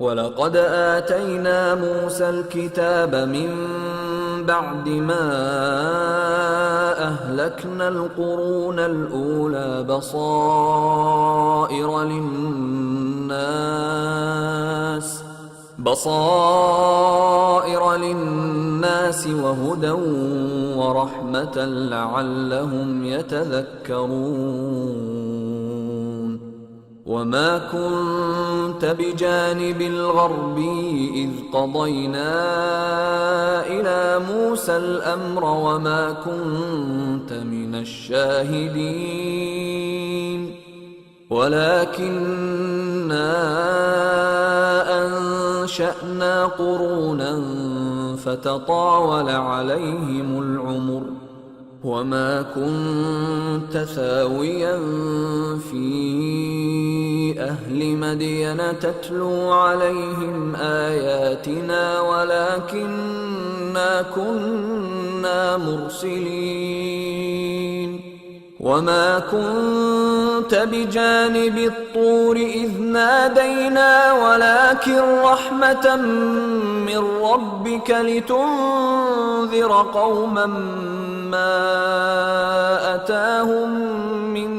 ولقد آتينا موسى الكتاب من بعد ما أهلكنا القرون الأولى بصائر للناس وهدى ورحمة لعلهم يتذكرون. وما كنت بجانب الغربي إذ قضينا إلى موسى الأمر وما كنت من الشاهدين ولكننا أنشأنا قرونا فتطاول عليهم العمر وما كنت ثاويا في أهل مدين تتلو عليهم آياتنا ولكننا كنا مرسلين. وما كنت بجانب الطور إذ نادينا ولكن رحمة من ربك لتنذر قوما ما أتاهم من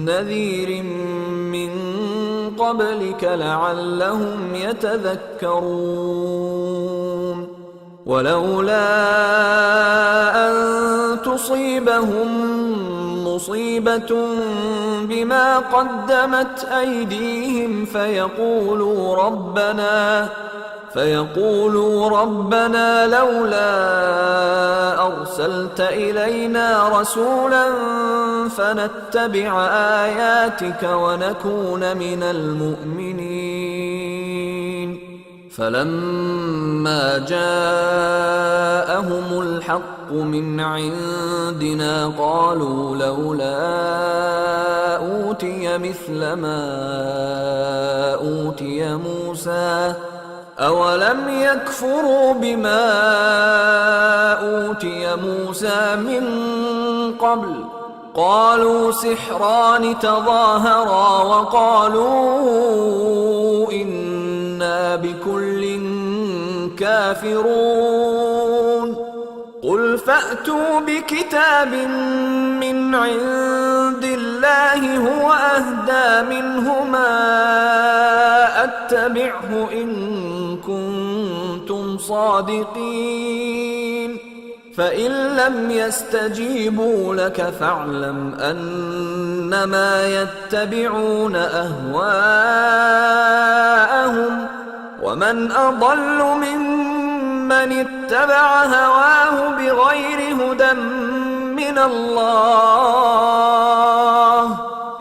نذير من قبلك لعلهم يتذكرون. ولولا أن تصيبهم مصيبة بما قدمت أيديهم فيقولوا ربنا لولا أرسلت إلينا رسولا فنتبع آياتك ونكون من المؤمنين. فلما جاءهم الحق من عندنا قالوا لولا أوتي مثل ما أوتي موسى أولم يكفروا بما أوتي موسى من قبل قالوا سحران تظاهرا وقالوا إنا بكل كافرون. قل فأتوا بكتاب من عند الله هو أهدى منهما أتبعه إن كنتم صادقين. فإن لم يستجيبوا لك فاعلم أنما يتبعون أهواءهم ومن أضل ممن اتبع هواه بغير هدى من الله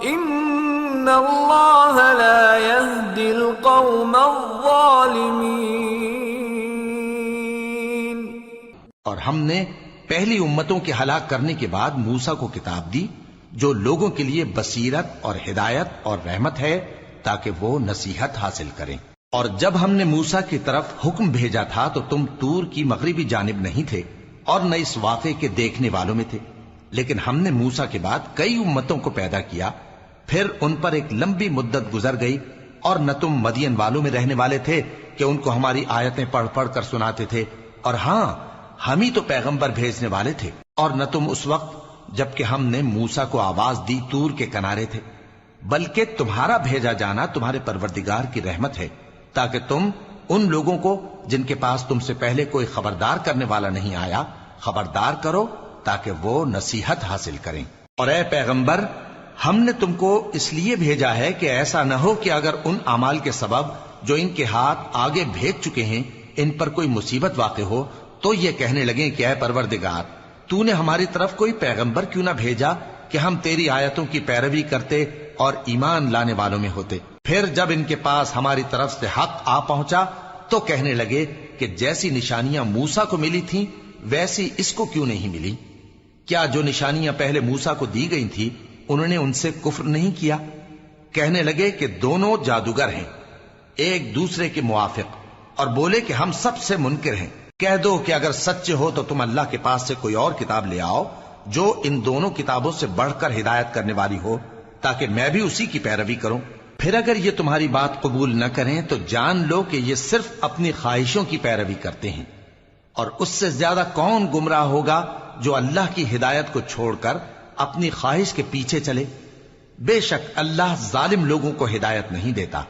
إن الله لا يهدي القوم الظالمين. और हमने पहली उम्मतों के हलाक करने के बाद मूसा को किताब दी जो लोगों के लिए बसीरत और हिदायत और रहमत है ताकि वो नसीहत हासिल करें। और जब हमने मूसा की तरफ हुक्म भेजा था तो तुम तूर की मगरिबी जानिब नहीं थे और न इस वाक़े के देखने वालों में थे। लेकिन हमने मूसा के बाद कई उम्मतों को पैदा किया, फिर उन पर एक लंबी मुद्दत गुजर गई और न तुम मदियन वालों में रहने वाले थे कि उनको हमारी आयतें पढ़ पढ़ कर सुनाते थे, और हां हम ही तो पैगंबर भेजने वाले थे। और न तुम उस वक्त जबकि हमने मूसा को आवाज दी तूर के किनारे थे, बल्कि तुम्हारा भेजा जाना तुम्हारे परवरदिगार की रहमत है ताकि तुम उन लोगों को जिनके पास तुमसे पहले कोई खबरदार करने वाला नहीं आया खबरदार करो ताकि वो नसीहत हासिल करें। और ए पैगंबर, हमने तुमको इसलिए भेजा है कि ऐसा न हो कि अगर उन अमाल के सबब जो इनके हाथ आगे भेज चुके हैं इन पर कोई मुसीबत वाक़े हो तो ये कहने लगे कि ऐ परवरदिगार, तूने हमारी तरफ कोई पैगंबर क्यों ना भेजा कि हम तेरी आयतों की पैरवी करते और ईमान लाने वालों में होते। फिर जब इनके पास हमारी तरफ से हक आ पहुंचा तो कहने लगे कि जैसी निशानियां मूसा को मिली थीं वैसी इसको क्यों नहीं मिली। क्या जो निशानियां पहले मूसा को दी गई थी उन्होंने उनसे कुफ्र नहीं किया। कहने लगे कि दोनों जादूगर हैं एक दूसरे के मुआफिक, और बोले कि हम सबसे मुनकिर हैं। کہہ دو کہ اگر سچے ہو تو تم اللہ کے پاس سے کوئی اور کتاب لے آؤ جو ان دونوں کتابوں سے بڑھ کر ہدایت کرنے والی ہو، تاکہ میں بھی اسی کی پیروی کروں۔ پھر اگر یہ تمہاری بات قبول نہ کریں تو جان لو کہ یہ صرف اپنی خواہشوں کی پیروی کرتے ہیں، اور اس سے زیادہ کون گمراہ ہوگا جو اللہ کی ہدایت کو چھوڑ کر اپنی خواہش کے پیچھے چلے۔ بے شک اللہ ظالم لوگوں کو ہدایت نہیں دیتا۔